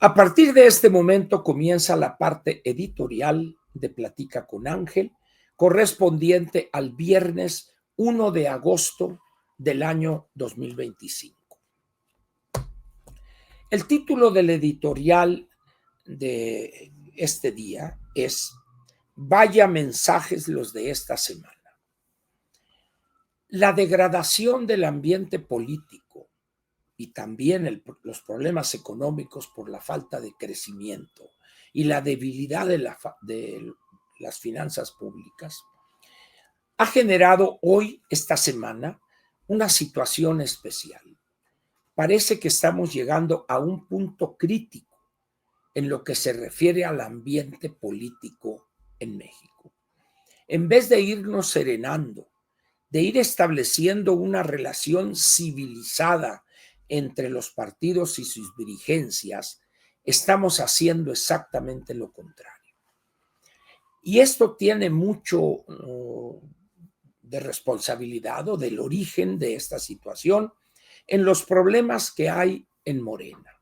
A partir de este momento comienza la parte editorial de Platica con Ángel, correspondiente al viernes 1 de agosto del año 2025. El título del editorial de este día es Vaya mensajes los de esta semana. La degradación del ambiente político y también los problemas económicos por la falta de crecimiento y la debilidad de las finanzas públicas, ha generado hoy, esta semana, una situación especial. Parece que estamos llegando a un punto crítico en lo que se refiere al ambiente político en México. En vez de irnos serenando, de ir estableciendo una relación civilizada entre los partidos y sus dirigencias, estamos haciendo exactamente lo contrario. Y esto tiene mucho de responsabilidad o del origen de esta situación en los problemas que hay en Morena.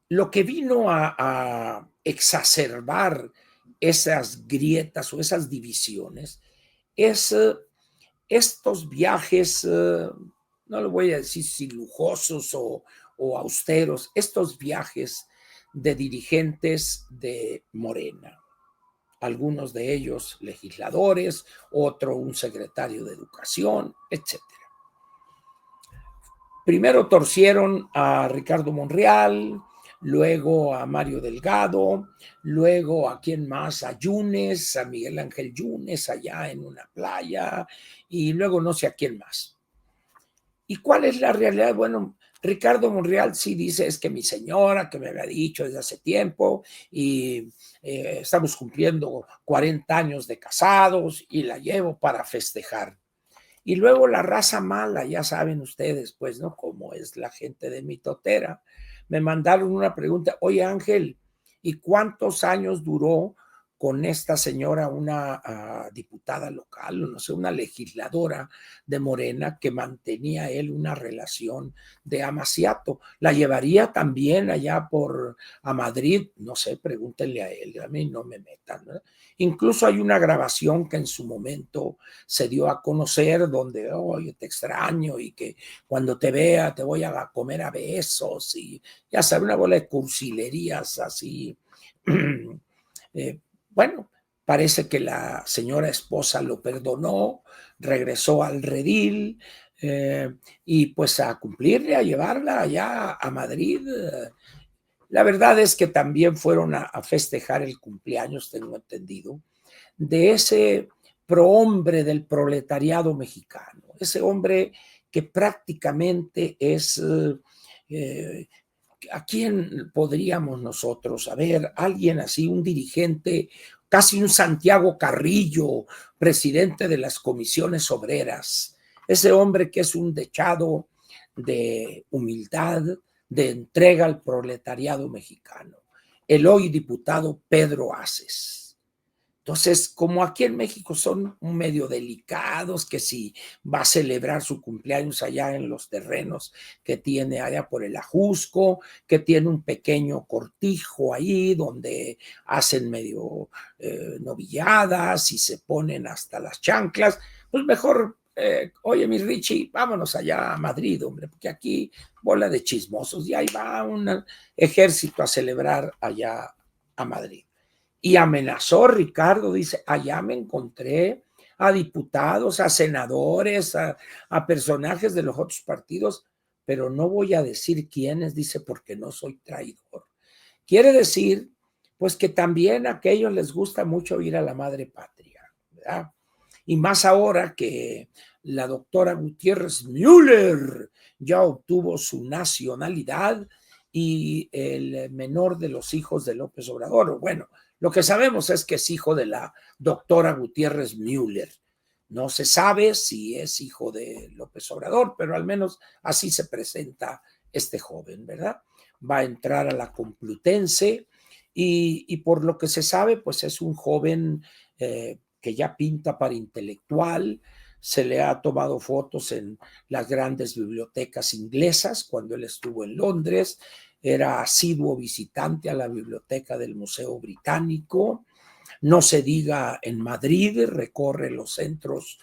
Lo que vino a exacerbar esas grietas o esas divisiones es estos viajes, no lo voy a decir si lujosos o austeros, estos viajes de dirigentes de Morena. Algunos de ellos legisladores, otro un secretario de Educación, etc. Primero torcieron a Ricardo Monreal, luego a Mario Delgado, luego a quién más, a Yunes, a Miguel Ángel Yunes allá en una playa, y luego no sé a quién más. ¿Y cuál es la realidad? Bueno, Ricardo Monreal sí dice, es que mi señora, que me había dicho desde hace tiempo, y estamos cumpliendo 40 años de casados, y la llevo para festejar. Y luego la raza mala, ya saben ustedes, pues, ¿no? Cómo es la gente de mi totera. Me mandaron una pregunta, oye Ángel, ¿y cuántos años duró con esta señora, una diputada local, o no sé, una legisladora de Morena que mantenía él una relación de amaciato? ¿La llevaría también allá a Madrid? No sé, pregúntenle a él, a mí no me metan, ¿no? Incluso hay una grabación que en su momento se dio a conocer donde, oye, te extraño y que cuando te vea te voy a comer a besos y ya sabes, una bola de cursilerías así. Bueno, parece que la señora esposa lo perdonó, regresó al redil y pues a cumplirle, a llevarla allá a Madrid. La verdad es que también fueron a festejar el cumpleaños, tengo entendido, de ese prohombre del proletariado mexicano, ese hombre que prácticamente es, ¿a quién podríamos nosotros? A ver, alguien así, un dirigente, casi un Santiago Carrillo, presidente de las comisiones obreras, ese hombre que es un dechado de humildad, de entrega al proletariado mexicano, el hoy diputado Pedro Aces. Entonces, como aquí en México son medio delicados, que si va a celebrar su cumpleaños allá en los terrenos que tiene allá por el Ajusco, que tiene un pequeño cortijo ahí donde hacen medio novilladas y se ponen hasta las chanclas, pues mejor, oye, mi Richie, vámonos allá a Madrid, hombre, porque aquí bola de chismosos y ahí va un ejército a celebrar allá a Madrid. Y amenazó Ricardo, dice, allá me encontré a diputados, a senadores, a personajes de los otros partidos, pero no voy a decir quiénes, dice, porque no soy traidor. Quiere decir, pues que también a aquellos les gusta mucho ir a la madre patria, ¿verdad? Y más ahora que la doctora Gutiérrez Müller ya obtuvo su nacionalidad y el menor de los hijos de López Obrador, bueno, lo que sabemos es que es hijo de la doctora Gutiérrez Müller. No se sabe si es hijo de López Obrador, pero al menos así se presenta este joven, ¿verdad? Va a entrar a la Complutense y por lo que se sabe, pues es un joven que ya pinta para intelectual, se le ha tomado fotos en las grandes bibliotecas inglesas cuando él estuvo en Londres, era asiduo visitante a la biblioteca del Museo Británico, no se diga en Madrid, recorre los centros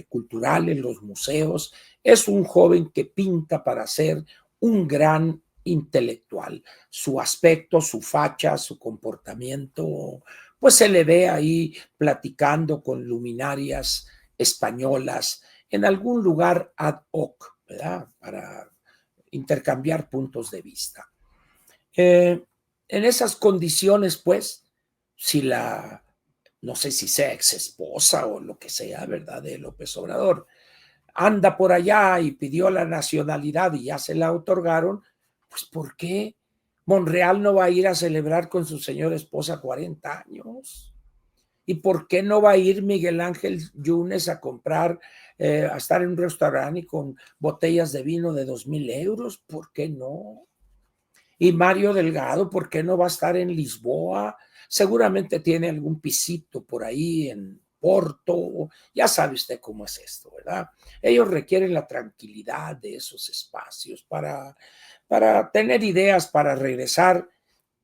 culturales, los museos. Es un joven que pinta para ser un gran intelectual. Su aspecto, su facha, su comportamiento, pues se le ve ahí platicando con luminarias españolas en algún lugar ad hoc, ¿verdad? Para intercambiar puntos de vista. En esas condiciones, pues, si la, no sé si sea ex esposa o lo que sea, ¿verdad?, de López Obrador, anda por allá y pidió la nacionalidad y ya se la otorgaron, pues ¿por qué Monreal no va a ir a celebrar con su señora esposa 40 años? ¿Y por qué no va a ir Miguel Ángel Yunes a comprar, a estar en un restaurante y con botellas de vino de 2,000 euros? ¿Por qué no? Y Mario Delgado, ¿por qué no va a estar en Lisboa? Seguramente tiene algún pisito por ahí en Porto. Ya sabe usted cómo es esto, ¿verdad? Ellos requieren la tranquilidad de esos espacios para tener ideas, para regresar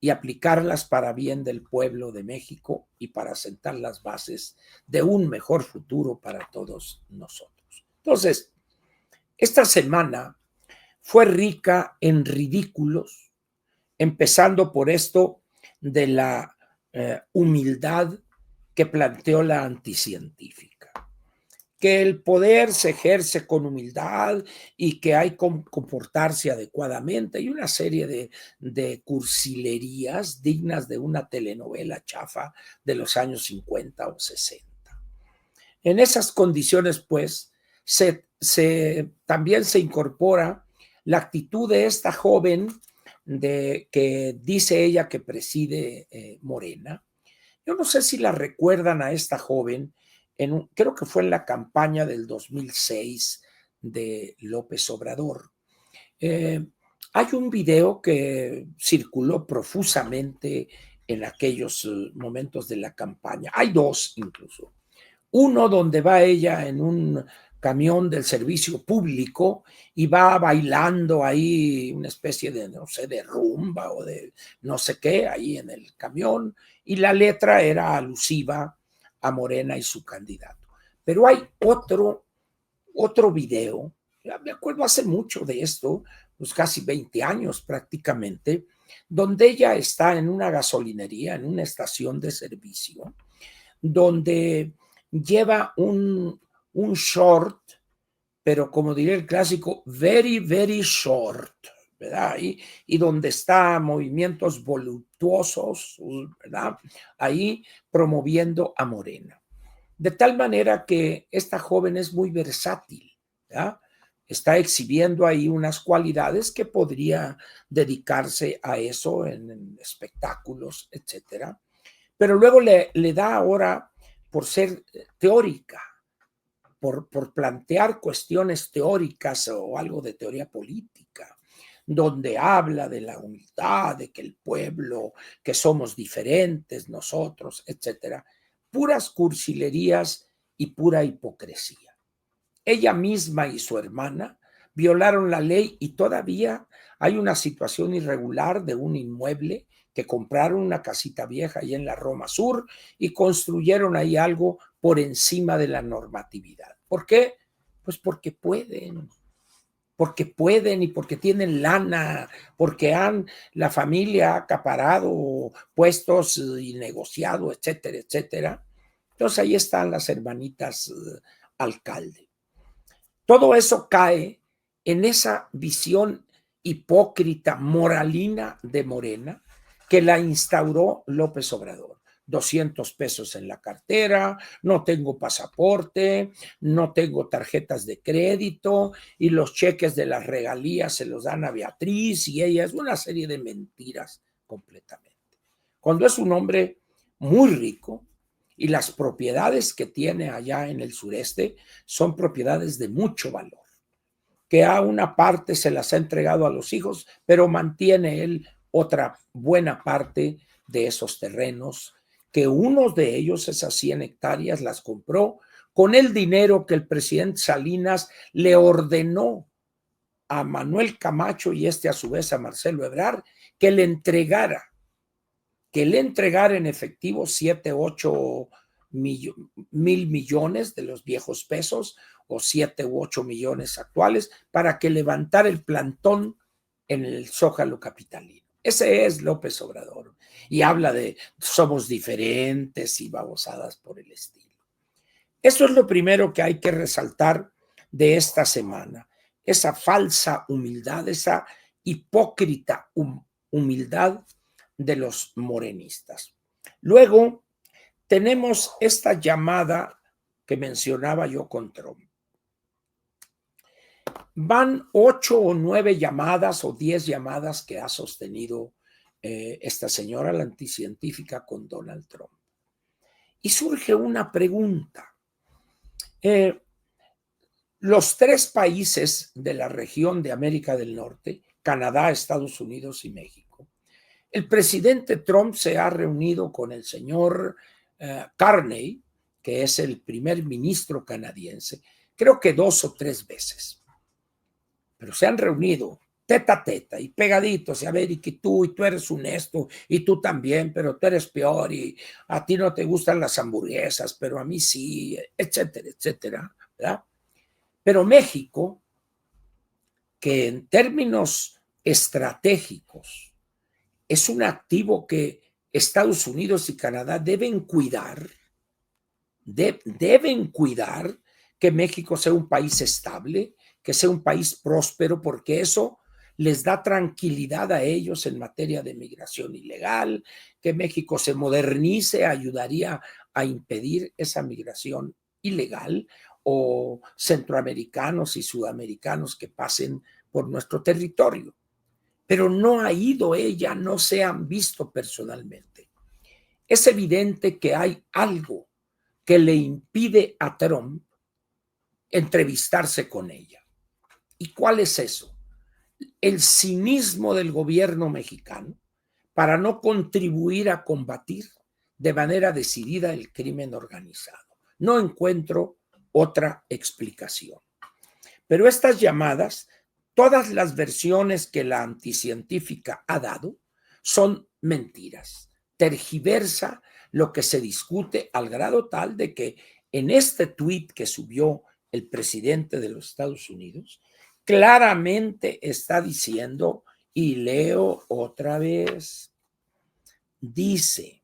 y aplicarlas para bien del pueblo de México y para sentar las bases de un mejor futuro para todos nosotros. Entonces, esta semana fue rica en ridículos, empezando por esto de la humildad que planteó la anticientífica, que el poder se ejerce con humildad y que hay que comportarse adecuadamente, y una serie de cursilerías dignas de una telenovela chafa de los años 50 o 60. En esas condiciones, pues, también se incorpora la actitud de esta joven que dice ella que preside Morena. Yo no sé si la recuerdan a esta joven, creo que fue en la campaña del 2006 de López Obrador. Hay un video que circuló profusamente en aquellos momentos de la campaña. Hay dos incluso. Uno donde va ella en un camión del servicio público y va bailando ahí una especie de, no sé, de rumba o de no sé qué, ahí en el camión, y la letra era alusiva a Morena y su candidato. Pero hay otro video, ya me acuerdo hace mucho de esto, pues casi 20 años prácticamente, donde ella está en una gasolinería, en una estación de servicio, donde lleva un short, pero como diría el clásico, very, very short, ¿verdad? Y donde está movimientos voluptuosos, ¿verdad? Ahí promoviendo a Morena. De tal manera que esta joven es muy versátil, ¿verdad? Está exhibiendo ahí unas cualidades que podría dedicarse a eso en espectáculos, etcétera. Pero luego le da ahora por ser teórica, por plantear cuestiones teóricas o algo de teoría política, donde habla de la humildad, de que el pueblo, que somos diferentes nosotros, etcétera. Puras cursilerías y pura hipocresía. Ella misma y su hermana violaron la ley y todavía hay una situación irregular de un inmueble que compraron, una casita vieja ahí en la Roma Sur, y construyeron ahí algo por encima de la normatividad. ¿Por qué? Pues porque pueden y porque tienen lana, porque la familia ha acaparado puestos y negociado, etcétera, etcétera. Entonces ahí están las hermanitas alcalde. Todo eso cae en esa visión hipócrita, moralina de Morena, que la instauró López Obrador. 200 pesos en la cartera, no tengo pasaporte, no tengo tarjetas de crédito, y los cheques de las regalías se los dan a Beatriz y ella, es una serie de mentiras completamente. Cuando es un hombre muy rico, y las propiedades que tiene allá en el sureste son propiedades de mucho valor, que a una parte se las ha entregado a los hijos, pero mantiene él otra buena parte de esos terrenos, que uno de ellos, esas 100 hectáreas, las compró con el dinero que el presidente Salinas le ordenó a Manuel Camacho y a su vez a Marcelo Ebrard que le entregara en efectivo 7, 8 mil millones de los viejos pesos o 7 u 8 millones actuales para que levantara el plantón en el Zócalo capitalino. Ese es López Obrador y habla de somos diferentes y babosadas por el estilo. Eso es lo primero que hay que resaltar de esta semana, esa falsa humildad, esa hipócrita humildad de los morenistas. Luego tenemos esta llamada que mencionaba yo con Trump. Van 8 o 9 llamadas o 10 llamadas que ha sostenido esta señora, la anticientífica, con Donald Trump. Y surge una pregunta. Los 3 países de la región de América del Norte, Canadá, Estados Unidos y México, el presidente Trump se ha reunido con el señor Carney, que es el primer ministro canadiense, creo que 2 o 3 veces. Pero se han reunido teta a teta y pegaditos, y a ver, y que tú eres honesto, y tú también, pero tú eres peor, y a ti no te gustan las hamburguesas, pero a mí sí, etcétera, etcétera, ¿verdad? Pero México, que en términos estratégicos es un activo que Estados Unidos y Canadá deben cuidar que México sea un país estable, que sea un país próspero, porque eso les da tranquilidad a ellos en materia de migración ilegal, que México se modernice, ayudaría a impedir esa migración ilegal o centroamericanos y sudamericanos que pasen por nuestro territorio. Pero no ha ido ella, no se han visto personalmente. Es evidente que hay algo que le impide a Trump entrevistarse con ella. ¿Y cuál es eso? El cinismo del gobierno mexicano para no contribuir a combatir de manera decidida el crimen organizado. No encuentro otra explicación. Pero estas llamadas, todas las versiones que la anticientífica ha dado son mentiras. Tergiversa lo que se discute al grado tal de que en este tuit que subió el presidente de los Estados Unidos, claramente está diciendo, y leo otra vez, dice,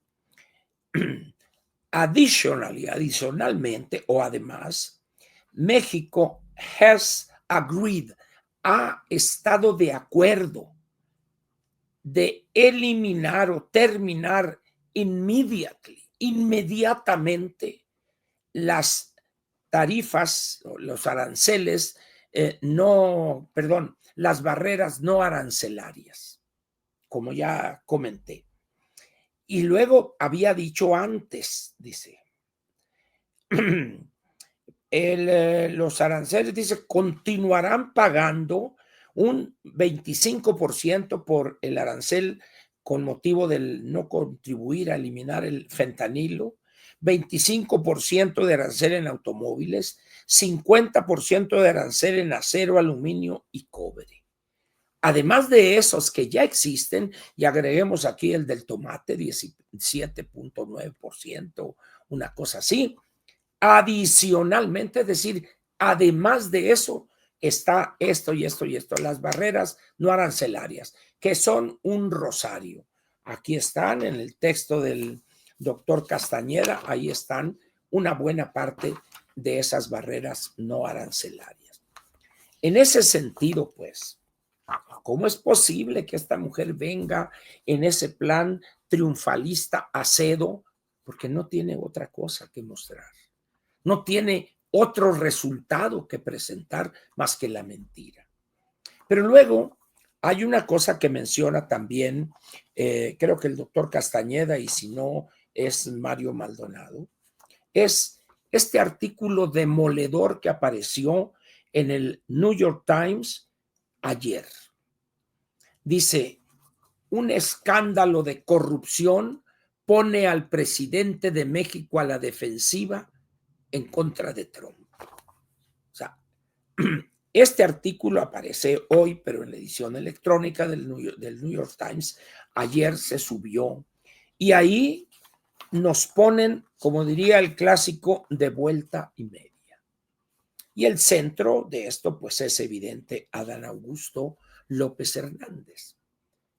adicionalmente o además, México has agreed, ha estado de acuerdo de eliminar o terminar inmediatamente las tarifas, los aranceles, las barreras no arancelarias, como ya comenté. Y luego había dicho antes, dice, los aranceles, dice, continuarán pagando un 25% por el arancel con motivo del no contribuir a eliminar el fentanilo, 25% de arancel en automóviles, 50% de arancel en acero, aluminio y cobre. Además de esos que ya existen, y agreguemos aquí el del tomate, 17.9%, una cosa así. Adicionalmente, es decir, además de eso, está esto y esto y esto, las barreras no arancelarias, que son un rosario. Aquí están en el texto del doctor Castañeda, ahí están una buena parte de esas barreras no arancelarias. En ese sentido, pues, ¿cómo es posible que esta mujer venga en ese plan triunfalista acedo? Porque no tiene otra cosa que mostrar. No tiene otro resultado que presentar más que la mentira. Pero luego hay una cosa que menciona también, creo que el doctor Castañeda, y si no es Mario Maldonado, es este artículo demoledor que apareció en el New York Times ayer. Dice, un escándalo de corrupción pone al presidente de México a la defensiva en contra de Trump. O sea, Este artículo aparece hoy, pero en la edición electrónica del New York Times. Ayer se subió y ahí nos ponen, como diría el clásico, de vuelta y media. Y el centro de esto, pues es evidente, Adán Augusto López Hernández.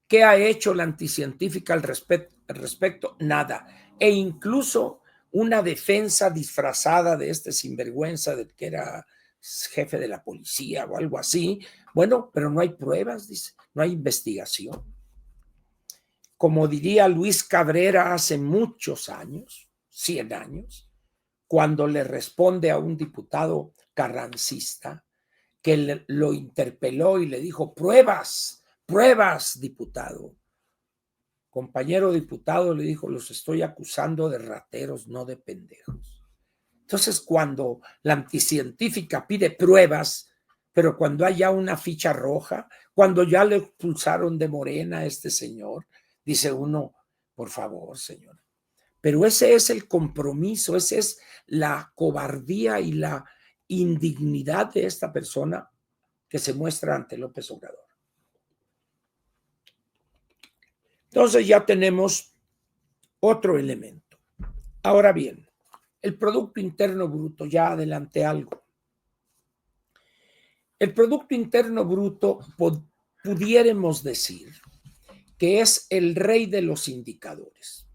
¿Qué ha hecho la anticientífica al respecto? Nada. E incluso una defensa disfrazada de este sinvergüenza de que era jefe de la policía o algo así. Bueno, pero no hay pruebas, dice, no hay investigación. Como diría Luis Cabrera hace muchos años, 100 años, cuando le responde a un diputado carrancista que lo interpeló y le dijo, pruebas, pruebas, diputado. Compañero diputado, le dijo, los estoy acusando de rateros, no de pendejos. Entonces, cuando la anticientífica pide pruebas, pero cuando hay ya una ficha roja, cuando ya le expulsaron de Morena a este señor, dice uno, por favor, señor. Pero ese es el compromiso, esa es la cobardía y la indignidad de esta persona que se muestra ante López Obrador. Entonces ya tenemos otro elemento. Ahora bien, el Producto Interno Bruto, ya adelanté algo. El Producto Interno Bruto pudiéramos decir que es el rey de los indicadores.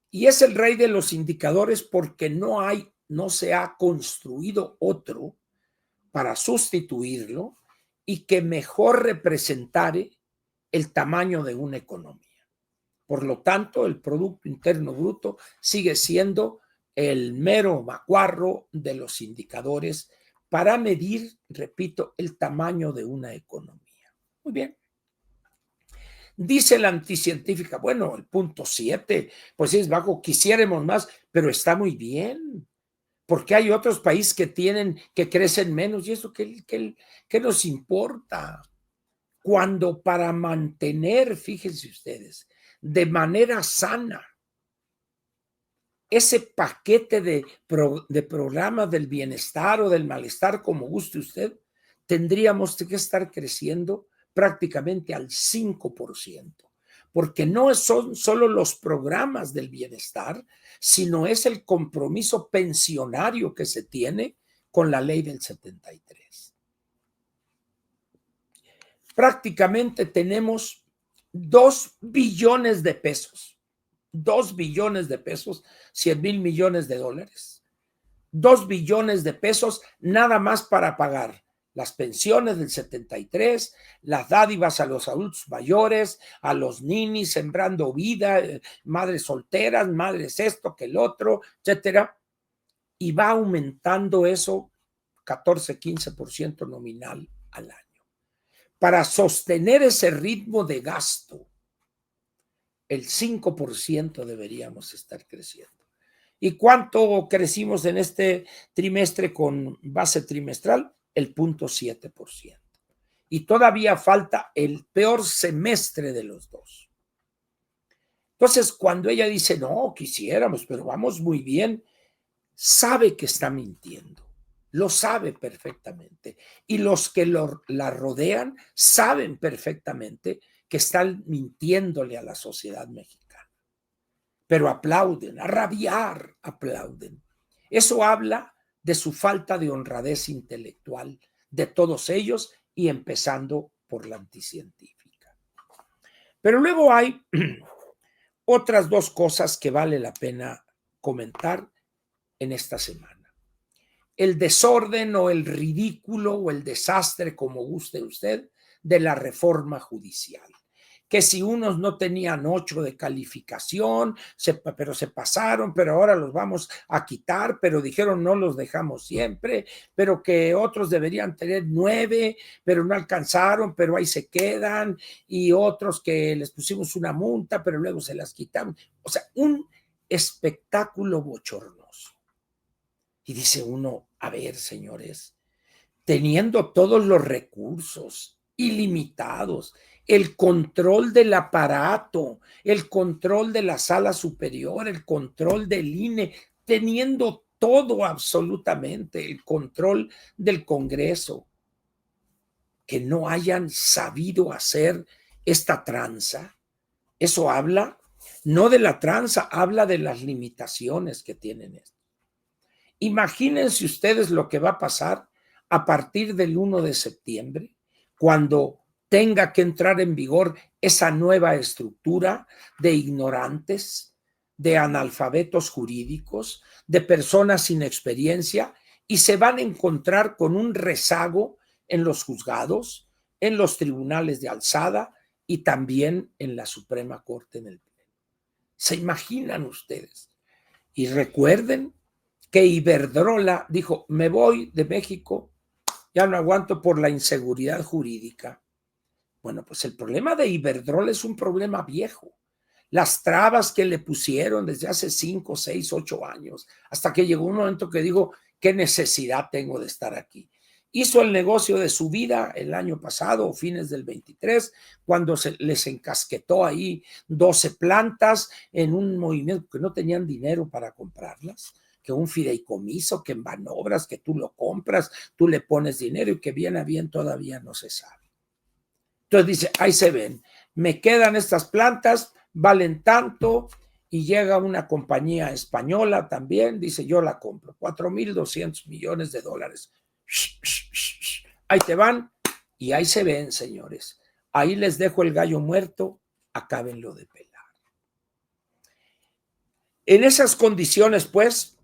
Y es el rey de los indicadores porque no se ha construido otro para sustituirlo y que mejor representare el tamaño de una economía. Por lo tanto, el Producto Interno Bruto sigue siendo el mero macuarro de los indicadores para medir, repito, el tamaño de una economía. Muy bien. Dice la anticientífica, bueno, el punto 7, pues es bajo, quisiéramos más, pero está muy bien, porque hay otros países que crecen menos, y eso ¿qué nos importa? Cuando para mantener, fíjense ustedes, de manera sana, ese paquete de programas del bienestar o del malestar, como guste usted, tendríamos que estar creciendo prácticamente al 5%, porque no son solo los programas del bienestar, sino es el compromiso pensionario que se tiene con la ley del 73. Prácticamente tenemos 2 billones de pesos, 2 billones de pesos, 100,000 millones de dólares, 2 billones de pesos nada más para pagar las pensiones del 73, las dádivas a los adultos mayores, a los ninis, sembrando vida, madres solteras, madres esto que el otro, etcétera, y va aumentando eso 14-15% nominal al año. Para sostener ese ritmo de gasto, el 5% deberíamos estar creciendo. ¿Y cuánto crecimos en este trimestre con base trimestral? El 0.7%. Y todavía falta el peor semestre de los dos. Entonces, cuando ella dice, no, quisiéramos, pero vamos muy bien, sabe que está mintiendo. Lo sabe perfectamente. Y los que la rodean saben perfectamente que están mintiéndole a la sociedad mexicana. Pero aplauden, a rabiar aplauden. Eso habla de su falta de honradez intelectual de todos ellos y empezando por la anticientífica. Pero luego hay otras 2 cosas que vale la pena comentar en esta semana. El desorden o el ridículo o el desastre, como guste usted, de la reforma judicial. Que si unos no tenían 8 de calificación, pero se pasaron, pero ahora los vamos a quitar, pero dijeron no los dejamos siempre, pero que otros deberían tener 9, pero no alcanzaron, pero ahí se quedan, y otros que les pusimos una multa, pero luego se las quitamos. O sea, un espectáculo bochornoso. Y dice uno, a ver, señores, teniendo todos los recursos ilimitados, el control del aparato, el control de la sala superior, el control del INE, teniendo todo absolutamente, el control del Congreso, que no hayan sabido hacer esta tranza. Eso habla no de la tranza, habla de las limitaciones que tienen esto. Imagínense ustedes lo que va a pasar a partir del 1 de septiembre, cuando tenga que entrar en vigor esa nueva estructura de ignorantes, de analfabetos jurídicos, de personas sin experiencia, y se van a encontrar con un rezago en los juzgados, en los tribunales de alzada y también en la Suprema Corte en el Pleno. ¿Se imaginan ustedes? Y recuerden que Iberdrola dijo, me voy de México, ya no aguanto por la inseguridad jurídica. Bueno, pues el problema de Iberdrola es un problema viejo. Las trabas que le pusieron desde hace 5, 6, 8 años, hasta que llegó un momento que digo, ¿qué necesidad tengo de estar aquí? Hizo el negocio de su vida el año pasado, fines del 23, cuando les encasquetó ahí 12 plantas en un movimiento que no tenían dinero para comprarlas, que un fideicomiso, que en Banobras, que tú lo compras, tú le pones dinero y que bien a bien todavía no se sabe. Entonces dice, ahí se ven, me quedan estas plantas, valen tanto, y llega una compañía española también, dice, yo la compro, 4,200 millones de dólares. Ahí te van, y ahí se ven, señores. Ahí les dejo el gallo muerto, acábenlo de pelar. En esas condiciones, pues,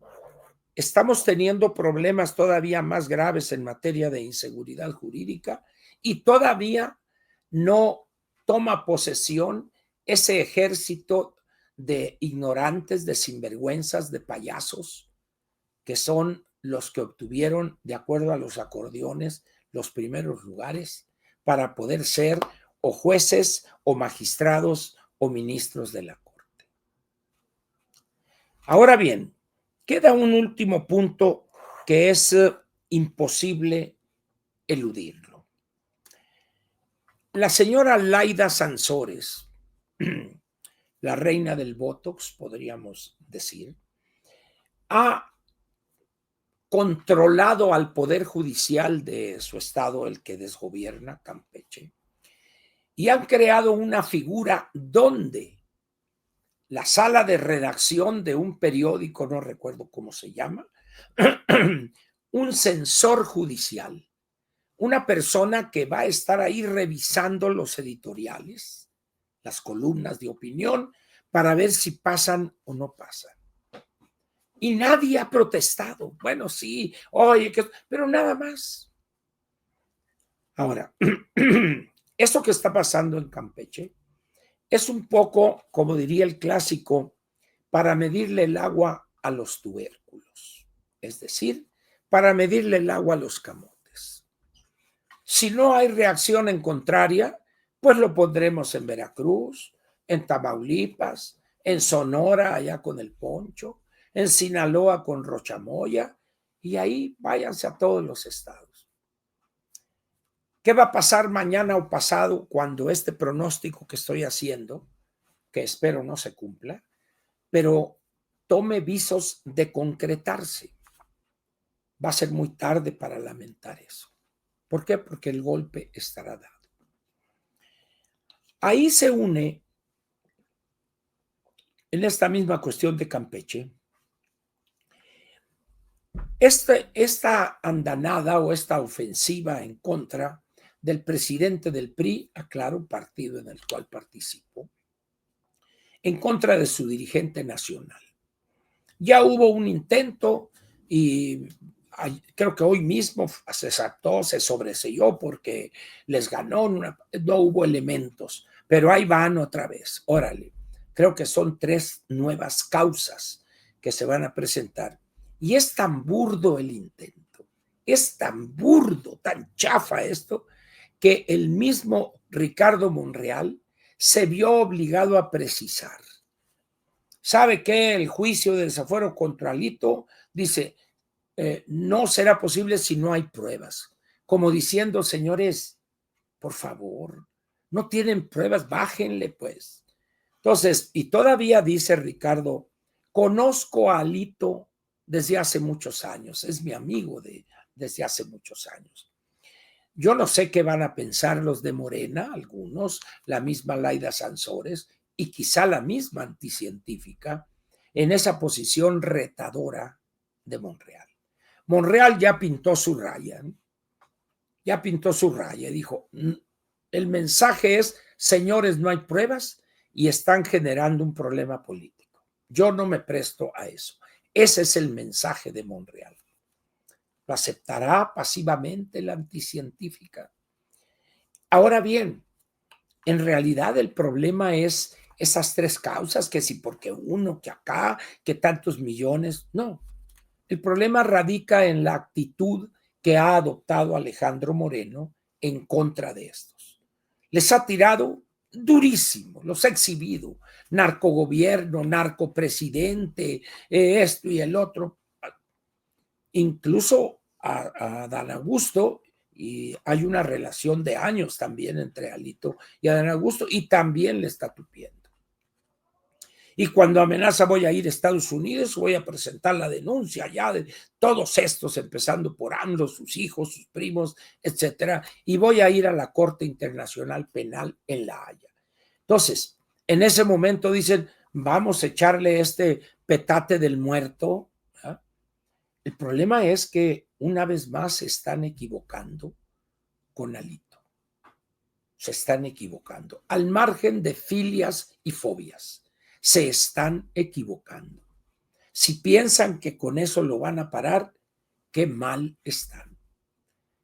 estamos teniendo problemas todavía más graves en materia de inseguridad jurídica y todavía no toma posesión ese ejército de ignorantes, de sinvergüenzas, de payasos, que son los que obtuvieron, de acuerdo a los acordeones, los primeros lugares para poder ser o jueces o magistrados o ministros de la Corte. Ahora bien, queda un último punto que es imposible eludirlo. La señora Laida Sansores, la reina del Botox, podríamos decir, ha controlado al Poder Judicial de su estado, el que desgobierna Campeche, y han creado una figura donde la sala de redacción de un periódico, no recuerdo cómo se llama, un censor judicial, una persona que va a estar ahí revisando los editoriales, las columnas de opinión, para ver si pasan o no pasan. Y nadie ha protestado. Bueno, sí, oye, pero nada más. Ahora, esto que está pasando en Campeche es un poco, como diría el clásico, para medirle el agua a los tubérculos, es decir, para medirle el agua a los camotes. Si no hay reacción en contraria, pues lo pondremos en Veracruz, en Tamaulipas, en Sonora, allá con el Poncho, en Sinaloa con Rochamoya, y ahí váyanse a todos los estados. ¿Qué va a pasar mañana o pasado cuando este pronóstico que estoy haciendo, que espero no se cumpla, pero tome visos de concretarse? Va a ser muy tarde para lamentar eso. ¿Por qué? Porque el golpe estará dado. Ahí se une, en esta misma cuestión de Campeche, esta andanada o esta ofensiva en contra del presidente del PRI, aclaro, partido en el cual participo, en contra de su dirigente nacional. Ya hubo un intento y creo que hoy mismo se saltó, se sobreselló porque les ganó, no hubo elementos, pero ahí van otra vez, órale. Creo que son 3 nuevas causas que se van a presentar. Y es tan burdo el intento, es tan burdo, tan chafa esto, que el mismo Ricardo Monreal se vio obligado a precisar. ¿Sabe qué? El juicio de desafuero contra Alito, dice, no será posible si no hay pruebas. Como diciendo, señores, por favor, no tienen pruebas, bájenle pues. Entonces, y todavía dice Ricardo, conozco a Alito desde hace muchos años, es mi amigo desde hace muchos años. Yo no sé qué van a pensar los de Morena, algunos, la misma Laida Sansores y quizá la misma anticientífica, en esa posición retadora de Monreal. Monreal ya pintó su raya, ¿no? Ya pintó su raya y dijo, el mensaje es, señores, no hay pruebas y están generando un problema político. Yo no me presto a eso. Ese es el mensaje de Monreal. ¿Lo aceptará pasivamente la anticientífica? Ahora bien, en realidad el problema es esas tres causas, que si porque uno, que acá, que tantos millones, no. El problema radica en la actitud que ha adoptado Alejandro Moreno en contra de estos. Les ha tirado durísimo, los ha exhibido, narcogobierno, narcopresidente, esto y el otro. Incluso a Dan Augusto, y hay una relación de años también entre Alito y Adán Augusto, y también le está tupiendo. Y cuando amenaza voy a ir a Estados Unidos, voy a presentar la denuncia ya de todos estos, empezando por AMLO, sus hijos, sus primos, etcétera, y voy a ir a la Corte Internacional Penal en La Haya. Entonces, en ese momento dicen, vamos a echarle este petate del muerto. ¿Ah? El problema es que una vez más se están equivocando con Alito. Se están equivocando, al margen de filias y fobias. Se están equivocando. Si piensan que con eso lo van a parar, qué mal están.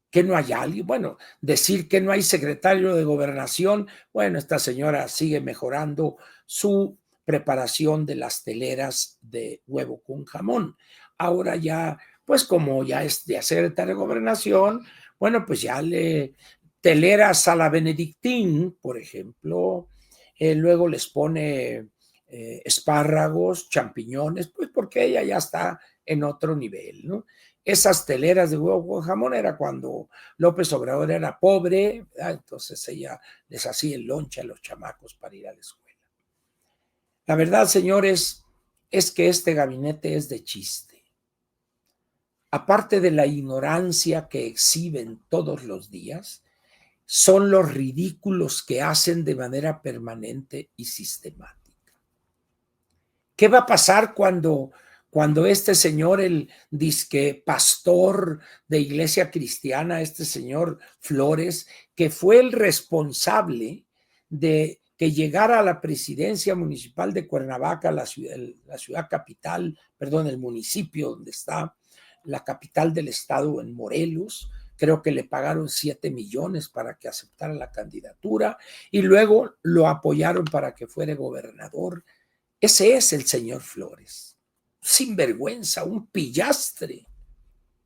Que no hay alguien, bueno, decir que no hay secretario de gobernación, bueno, esta señora sigue mejorando su preparación de las teleras de huevo con jamón. Ahora ya, pues como ya es de secretario de gobernación, bueno, pues ya le teleras a la Benedictín, por ejemplo, luego les pone espárragos, champiñones, pues porque ella ya está en otro nivel, ¿no? Esas teleras de huevo con jamón era cuando López Obrador era pobre, ¿verdad? Entonces ella les hacía el lonche a los chamacos para ir a la escuela. La verdad, señores, es que este gabinete es de chiste. Aparte de la ignorancia que exhiben todos los días, son los ridículos que hacen de manera permanente y sistemática. ¿Qué va a pasar cuando este señor, el disque pastor de Iglesia Cristiana, este señor Flores, que fue el responsable de que llegara a la presidencia municipal de Cuernavaca, la ciudad capital, perdón, el municipio donde está la capital del estado en Morelos? Creo que le pagaron 7 millones para que aceptara la candidatura y luego lo apoyaron para que fuera gobernador. Ese es el señor Flores, sinvergüenza, un pillastre.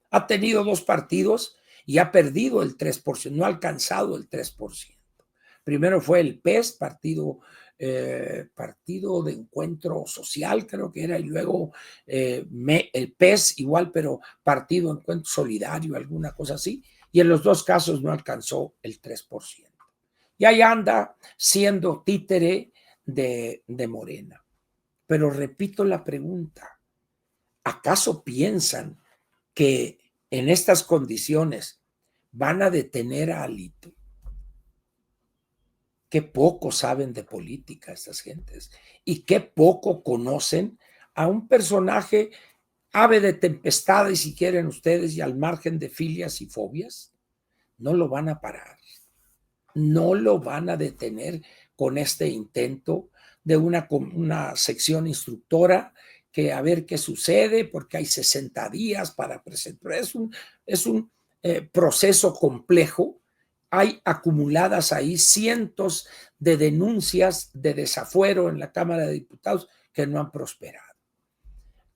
Ha tenido 2 partidos y ha perdido el 3%, no ha alcanzado el 3%. Primero fue el PES, Partido de Encuentro Social, creo que era, y luego el PES igual, pero Partido Encuentro Solidario, alguna cosa así, y en los 2 casos no alcanzó el 3%. Y ahí anda siendo títere de Morena. Pero repito la pregunta, ¿acaso piensan que en estas condiciones van a detener a Alito? Qué poco saben de política estas gentes y qué poco conocen a un personaje ave de tempestades, si quieren ustedes, y al margen de filias y fobias. No lo van a parar, no lo van a detener con este intento de una sección instructora que a ver qué sucede, porque hay 60 días para presentar. Es un proceso complejo. Hay acumuladas ahí cientos de denuncias de desafuero en la Cámara de Diputados que no han prosperado.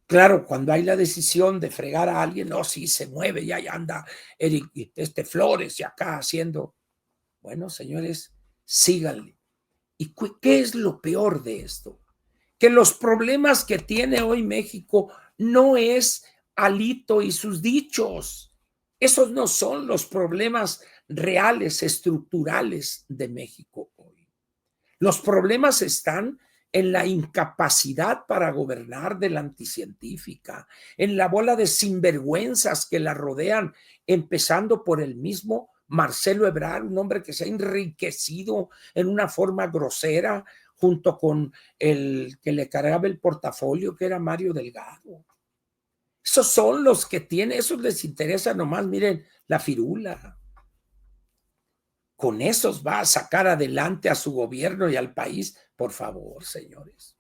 Claro, cuando hay la decisión de fregar a alguien, no, sí, se mueve, ya anda Eric, Flores y acá haciendo. Bueno, señores, síganle. ¿Y qué es lo peor de esto? Que los problemas que tiene hoy México no es Alito y sus dichos. Esos no son los problemas reales, estructurales de México hoy. Los problemas están en la incapacidad para gobernar de la anticientífica, en la bola de sinvergüenzas que la rodean, empezando por el mismo Marcelo Ebrard, un hombre que se ha enriquecido en una forma grosera, junto con el que le cargaba el portafolio, que era Mario Delgado. Esos son los que tienen, esos les interesa nomás, miren, la firula. Con esos va a sacar adelante a su gobierno y al país, por favor, señores.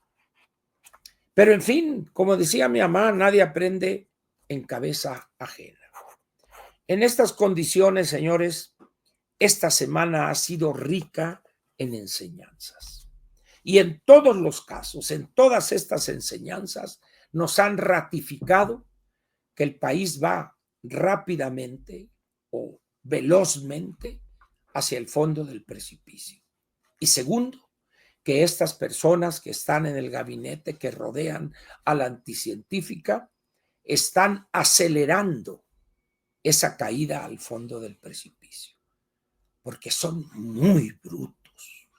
Pero en fin, como decía mi mamá, nadie aprende en cabeza ajena. En estas condiciones, señores, esta semana ha sido rica en enseñanzas. Y en todos los casos, en todas estas enseñanzas, nos han ratificado que el país va rápidamente o velozmente hacia el fondo del precipicio. Y segundo, que estas personas que están en el gabinete que rodean a la anticientífica están acelerando esa caída al fondo del precipicio, porque son muy brutos,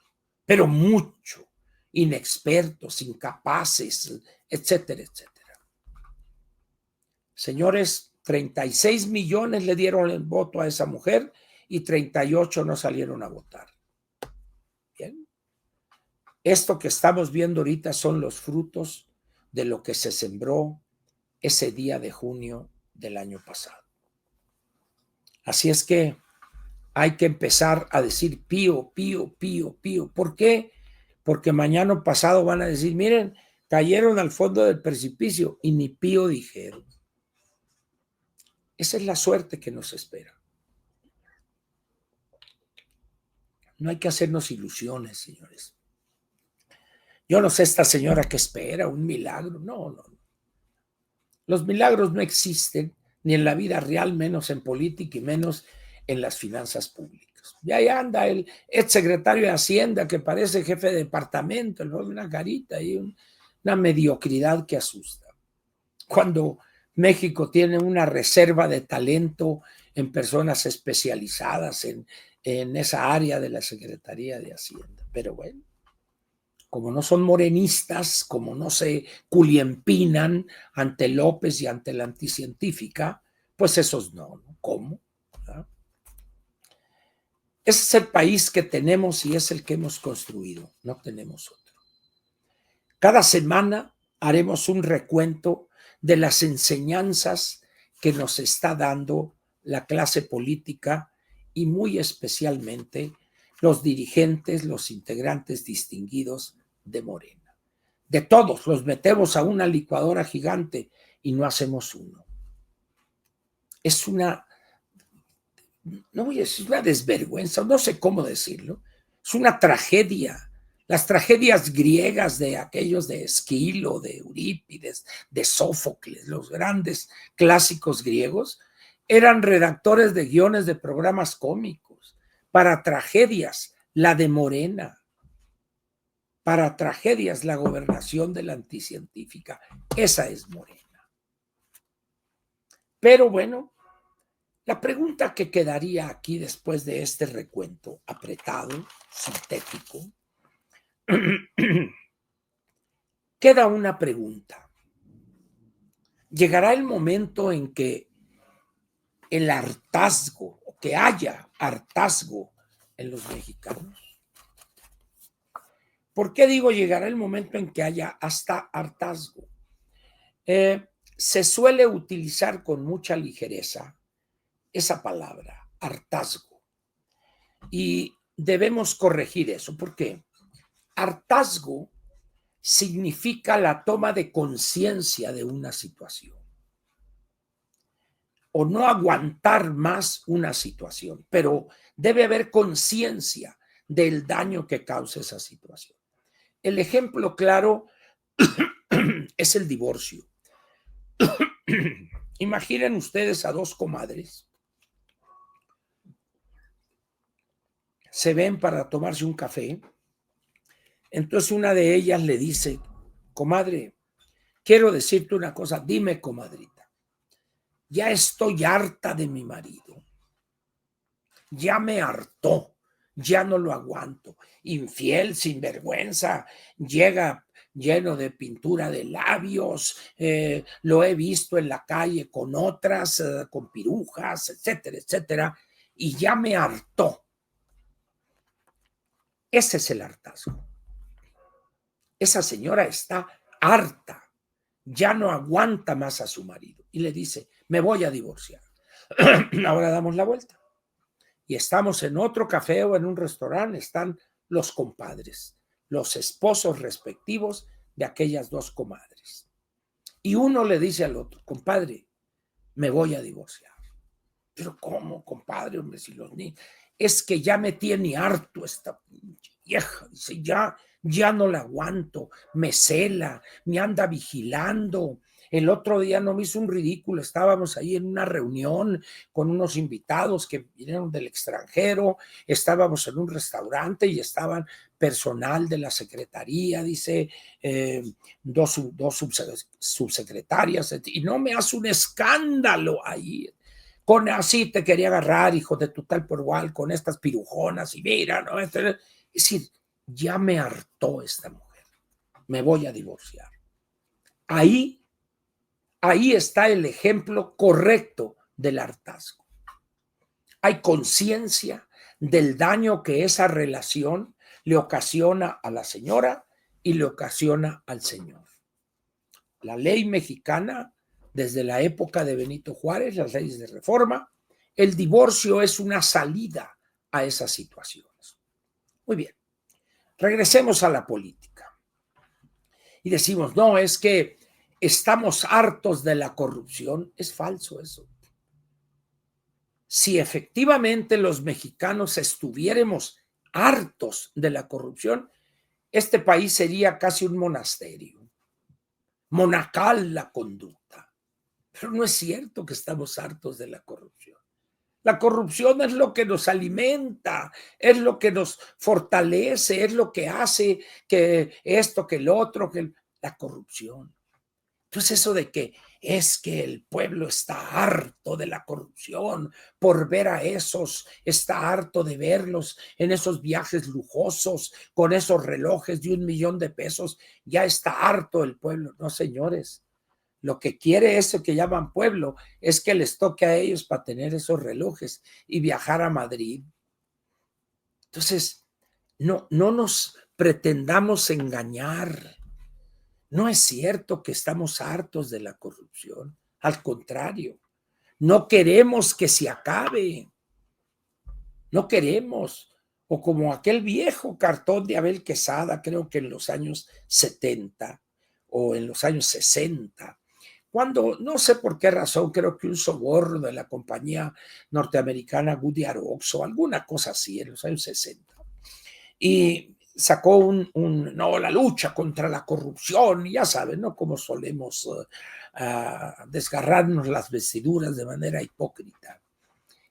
pero mucho, inexpertos, incapaces, etcétera, etcétera. Señores, 36 millones le dieron el voto a esa mujer y 38 no salieron a votar. Bien. Esto que estamos viendo ahorita son los frutos de lo que se sembró ese día de junio del año pasado. Así es que hay que empezar a decir pío, pío, pío, pío. ¿Por qué? Porque mañana o pasado van a decir, miren, cayeron al fondo del precipicio y ni pío dijeron. Esa es la suerte que nos espera. No hay que hacernos ilusiones, señores. Yo no sé esta señora que espera un milagro. No, no. Los milagros no existen ni en la vida real, menos en política y menos en las finanzas públicas. Y ahí anda el exsecretario de Hacienda que parece jefe de departamento, una carita y una mediocridad que asusta. Cuando México tiene una reserva de talento en personas especializadas en esa área de la Secretaría de Hacienda. Pero bueno, como no son morenistas, como no se culiempinan ante López y ante la anticientífica, pues esos no. ¿Cómo? ¿Ah? Ese es el país que tenemos y es el que hemos construido, no tenemos otro. Cada semana haremos un recuento de las enseñanzas que nos está dando la clase política y muy especialmente los dirigentes, los integrantes distinguidos de Morena. De todos los metemos a una licuadora gigante y no hacemos uno. Es una, no voy a decir una desvergüenza, no sé cómo decirlo, es una tragedia. Las tragedias griegas de aquellos de Esquilo, de Eurípides, de Sófocles, los grandes clásicos griegos, eran redactores de guiones de programas cómicos. Para tragedias, la de Morena. Para tragedias, la gobernación de la anticientífica. Esa es Morena. Pero bueno, la pregunta que quedaría aquí después de este recuento apretado, sintético, queda una pregunta. ¿Llegará el momento en que el hartazgo, o que haya hartazgo en los mexicanos? ¿Por qué digo llegará el momento en que haya hasta hartazgo? Se suele utilizar con mucha ligereza esa palabra, hartazgo, y debemos corregir eso. ¿Por qué? Hartazgo significa la toma de conciencia de una situación o no aguantar más una situación, pero debe haber conciencia del daño que causa esa situación. El ejemplo claro es el divorcio. Imaginen ustedes a dos comadres. Se ven para tomarse un café. Entonces una de ellas le dice, comadre, quiero decirte una cosa, dime, comadrita, ya estoy harta de mi marido. Ya me hartó. ya no lo aguanto. Infiel, sinvergüenza, llega lleno de pintura de labios, lo he visto en la calle con otras, con pirujas, etcétera, etcétera, y ya me hartó. Ese es el hartazgo. Esa señora está harta, ya no aguanta más a su marido y le dice, me voy a divorciar. Ahora damos la vuelta y estamos en otro café o en un restaurante, están los compadres, los esposos respectivos de aquellas dos comadres. Y uno le dice al otro, compadre, me voy a divorciar. Pero ¿cómo, compadre? Hombre, si los niños... Es que ya me tiene harto esta vieja. Dice, ya no la aguanto. Me cela, me anda vigilando. El otro día no me hizo un ridículo. Estábamos ahí en una reunión con unos invitados que vinieron del extranjero. Estábamos en un restaurante y estaban personal de la secretaría, dice, dos subsecretarias, y no me hace un escándalo ahí. Con así te quería agarrar, hijo de tu tal por igual, con estas pirujonas y mira, ¿no? Es decir, ya me hartó esta mujer, me voy a divorciar. Ahí está el ejemplo correcto del hartazgo. Hay conciencia del daño que esa relación le ocasiona a la señora y le ocasiona al señor. La ley mexicana, desde la época de Benito Juárez, las leyes de reforma, el divorcio es una salida a esas situaciones. Muy bien, regresemos a la política. Y decimos, no, es que estamos hartos de la corrupción. Es falso eso. Si efectivamente los mexicanos estuviéramos hartos de la corrupción, este país sería casi un monasterio. Monacal la conducta. Pero no es cierto que estamos hartos de la corrupción. La corrupción es lo que nos alimenta, es lo que nos fortalece, es lo que hace que esto, que el otro, que la corrupción. Entonces eso de que es que el pueblo está harto de la corrupción por ver a esos, está harto de verlos en esos viajes lujosos, con esos relojes de $1,000,000, ya está harto el pueblo. No, señores, lo que quiere eso que llaman pueblo es que les toque a ellos para tener esos relojes y viajar a Madrid. Entonces, no nos pretendamos engañar. No es cierto que estamos hartos de la corrupción. Al contrario, no queremos que se acabe. No queremos. O como aquel viejo cartón de Abel Quesada, creo que en los años 70 o en los años 60, cuando, no sé por qué razón, creo que un soborno de la compañía norteamericana Goodyear Oxo, alguna cosa así, en los años 60. Y sacó no, la lucha contra la corrupción, y ya saben, ¿no? Cómo solemos desgarrarnos las vestiduras de manera hipócrita.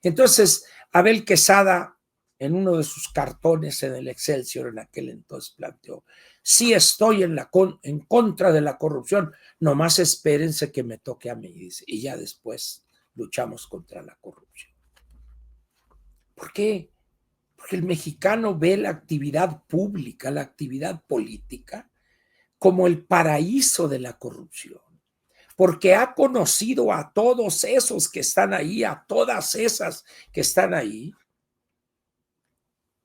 Entonces, Abel Quesada, en uno de sus cartones en el Excelsior en aquel entonces, planteó, sí estoy en contra de la corrupción, nomás espérense que me toque a mí, dice, y ya después luchamos contra la corrupción. ¿Por qué? Porque el mexicano ve la actividad pública, la actividad política, como el paraíso de la corrupción. Porque ha conocido a todos esos que están ahí, a todas esas que están ahí,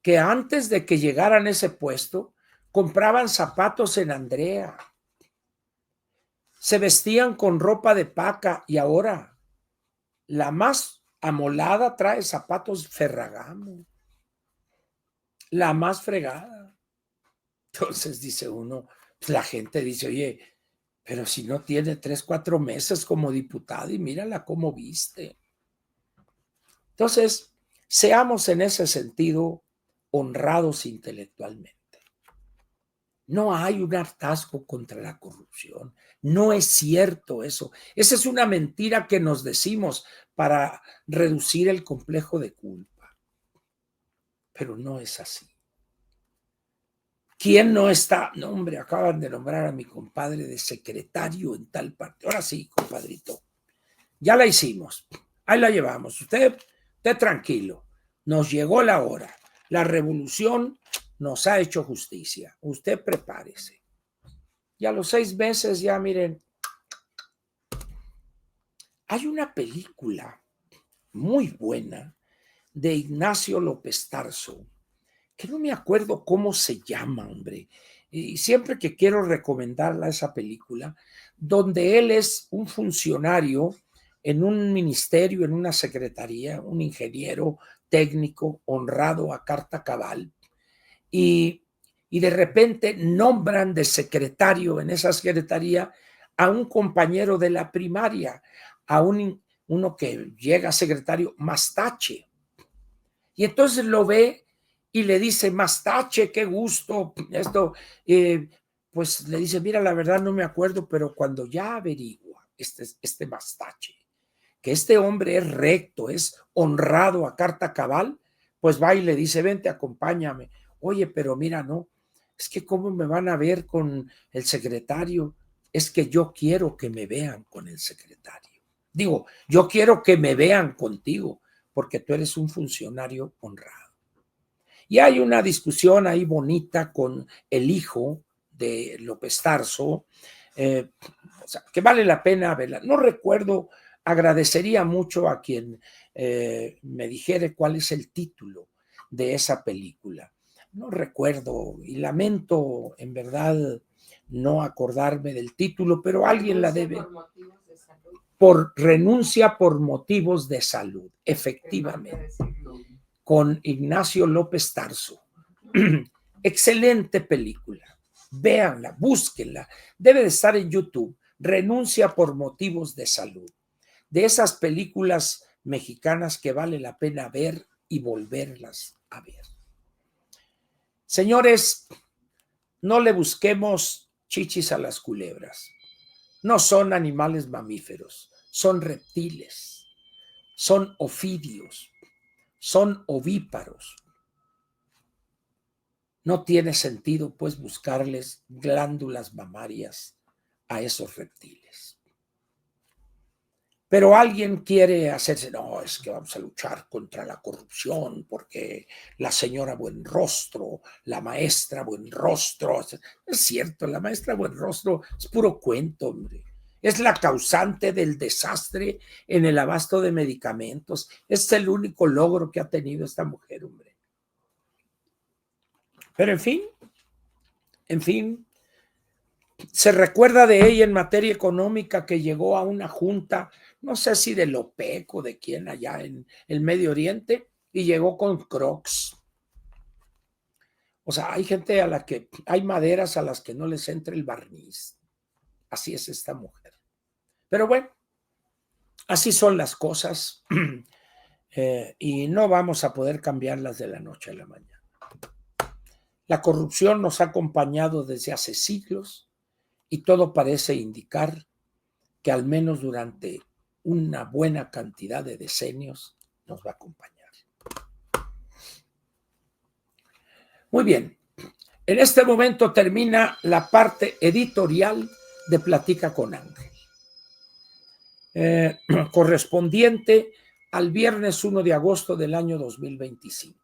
que antes de que llegaran a ese puesto, compraban zapatos en Andrea, se vestían con ropa de paca y ahora la más amolada trae zapatos Ferragamo, la más fregada. Entonces dice uno, la gente dice, oye, pero si no tiene 3, 4 meses como diputada y mírala cómo viste. Entonces, seamos en ese sentido honrados intelectualmente. No hay un hartazgo contra la corrupción. No es cierto eso. Esa es una mentira que nos decimos para reducir el complejo de culpa. Pero no es así. ¿Quién no está? No, hombre, acaban de nombrar a mi compadre de secretario en tal parte. Ahora sí, compadrito. Ya la hicimos. Ahí la llevamos. Usted tranquilo. Nos llegó la hora. La revolución nos ha hecho justicia. Usted prepárese. Y a los 6 meses ya miren, hay una película muy buena de Ignacio López Tarso, que no me acuerdo cómo se llama, hombre. Y siempre que quiero recomendarla esa película, donde él es un funcionario en un ministerio, en una secretaría, un ingeniero técnico honrado a carta cabal, y de repente nombran de secretario en esa secretaría a un compañero de la primaria, a uno que llega a secretario, Mastache. Y entonces lo ve y le dice, Mastache, qué gusto, esto, pues le dice, mira, la verdad no me acuerdo, pero cuando ya averigua este Mastache, que este hombre es recto, es honrado a carta cabal, pues va y le dice, vente, acompáñame. Oye, pero mira, no, es que cómo me van a ver con el secretario, es que yo quiero que me vean con el secretario. Digo, yo quiero que me vean contigo, porque tú eres un funcionario honrado. Y hay una discusión ahí bonita con el hijo de López Tarso, o sea, que vale la pena verla. No recuerdo, agradecería mucho a quien me dijere cuál es el título de esa película. No recuerdo y lamento en verdad no acordarme del título, pero alguien la debe. Por renuncia por motivos de salud, efectivamente, con Ignacio López Tarso. Excelente película, véanla, búsquenla, debe de estar en YouTube. Renuncia por motivos de salud, de esas películas mexicanas que vale la pena ver y volverlas a ver. Señores, no le busquemos chichis a las culebras. No son animales mamíferos, son reptiles, son ofidios, son ovíparos. No tiene sentido, pues, buscarles glándulas mamarias a esos reptiles. Pero alguien quiere hacerse, no, es que vamos a luchar contra la corrupción porque la señora Buenrostro, la maestra Buenrostro, es cierto, la maestra Buenrostro es puro cuento, hombre. Es la causante del desastre en el abasto de medicamentos. Es el único logro que ha tenido esta mujer, hombre. Pero en fin, se recuerda de ella en materia económica que llegó a una junta, no sé si de l'OPEC o de quién allá en el Medio Oriente, y llegó con Crocs. O sea, hay gente a la que, hay maderas a las que no les entra el barniz. Así es esta mujer. Pero bueno, así son las cosas y no vamos a poder cambiarlas de la noche a la mañana. La corrupción nos ha acompañado desde hace siglos y todo parece indicar que al menos durante una buena cantidad de decenios nos va a acompañar. Muy bien, en este momento termina la parte editorial de Platica con Ángel, correspondiente al viernes 1 de agosto del año 2025.